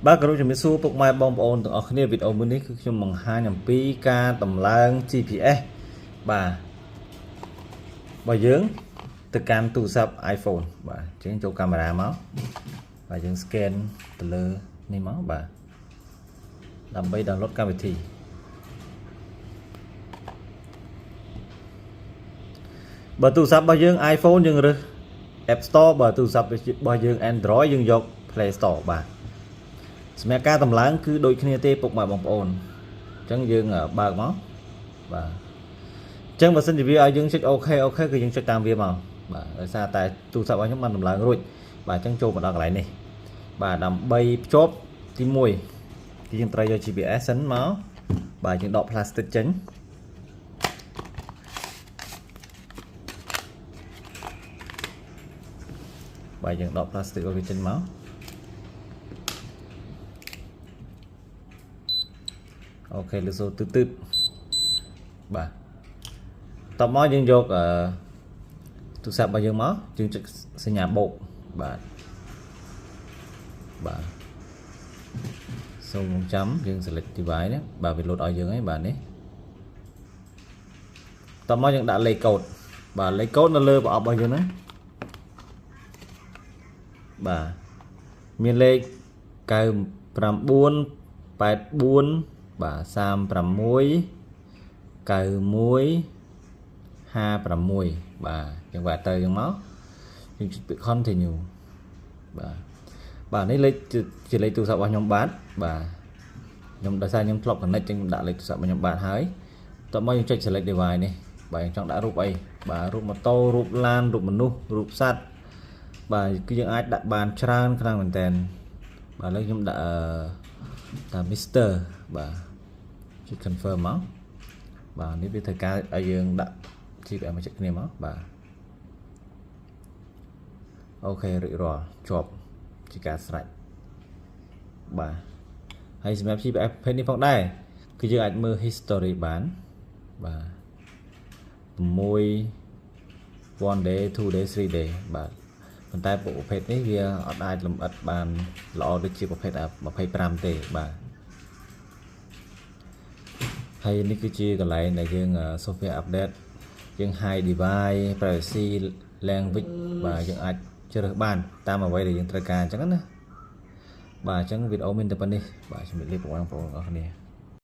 Bác có cho mình xu bốc mai bom ổn từ ở kia video bênนี้คือខ្ញុំបង្ហាញអំពីការតម្លើង GPS បាទយើងទៅកាន់ទូរស័ព្ទ iPhone បាទអញ្ចឹងចូលកាមេរ៉ាមកបាទយើង scan ទៅលើនេះមកបាទដើម្បី download កម្មវិធីបើទូរស័ព្ទរបស់យើង iPhone យើងរើស App Store បើទូរស័ព្ទរបស់យើង Android យើងយក Play Store បាទសម្រាប់ការតម្លើងគឺដូចគ្នាទេពុកម៉ែបងប្អូនអញ្ចឹងយើងបើកមកបាទអញ្ចឹងបើសិនជាវាឲ្យយើងចុចអូខេគឺយើងចុចតាមវាមកបាទដោយសារតែទូរស័ព្ទរបស់ខ្ញុំបានតម្លើងរួចបាទអញ្ចឹងចូលមកដល់កន្លែងនេះបាទដើម្បីភ្ជាប់ទី1គឺយើងត្រូវយក GPS សិនមកបាទយើងដក plastic ចេញបាទយើងដក plastic ឲ្យវាចេញមកអូខេលើសូទឺបាទតបមកយើងយកទូរស័ព្ទរបស់យើងមកយើងចុចសញ្ញាបូកបាទសូមចាំយើង select device នេះបាទវា load ឲ្យយើងហើយបាទនេះតបមកយើងដាក់លេខកូដបាទលេខកូដនៅលើប្រអប់របស់យើងហ្នឹងបាទមានលេខ9984បាទ36 91 56បាទយើងវាទៅយើងមកយើងចុចពាក្យ continue បាទនេះលេខជាលេខទូរស័ព្ទរបស់ខ្ញុំបាទខ្ញុំដោយសារខ្ញុំធ្លាប់ connect ចឹងដាក់លេខទូរស័ព្ទរបស់ខ្ញុំបាទហើយតោះមកយើងចុច select device នេះបាទយើងចង់ដាក់រូបអីបាទរូបម៉ូតូរូបឡានរូបមនុស្សរូបសត្វបាទគឺយើងអាចដាក់បានច្រើនខ្លាំងមែនតើបាទឥឡូវខ្ញុំដាក់តាម Mr បាទចុច confirm មកបាទនេះវាត្រូវការឲ្យយើងដាក់ GPS មកចិត្តគ្នាមកបាទអូខេរួចរាល់ជាប់ជាការស្រេចបាទហើយសម្រាប់ GPS ប្រភេទនេះផងដែរគឺយើងអាចមើល history បានបាទ6 1 day 2 day 3 day បាទប៉ុន្តែប្រភេទនេះវាអត់អាចលម្អិតបានល្អដូចជាប្រភេទ25ទេបាទហើយនេះគឺជាកន្លែងដែលយើង software update យើង hide device privacy language បាទយើងអាចជ្រើសបានតាមអ្វីដែលយើងត្រូវការអញ្ចឹងណាបាទអញ្ចឹងវីដេអូមានតែប៉ុណ្នេះបាទជំរាបលាបងប្អូនអរគ្នា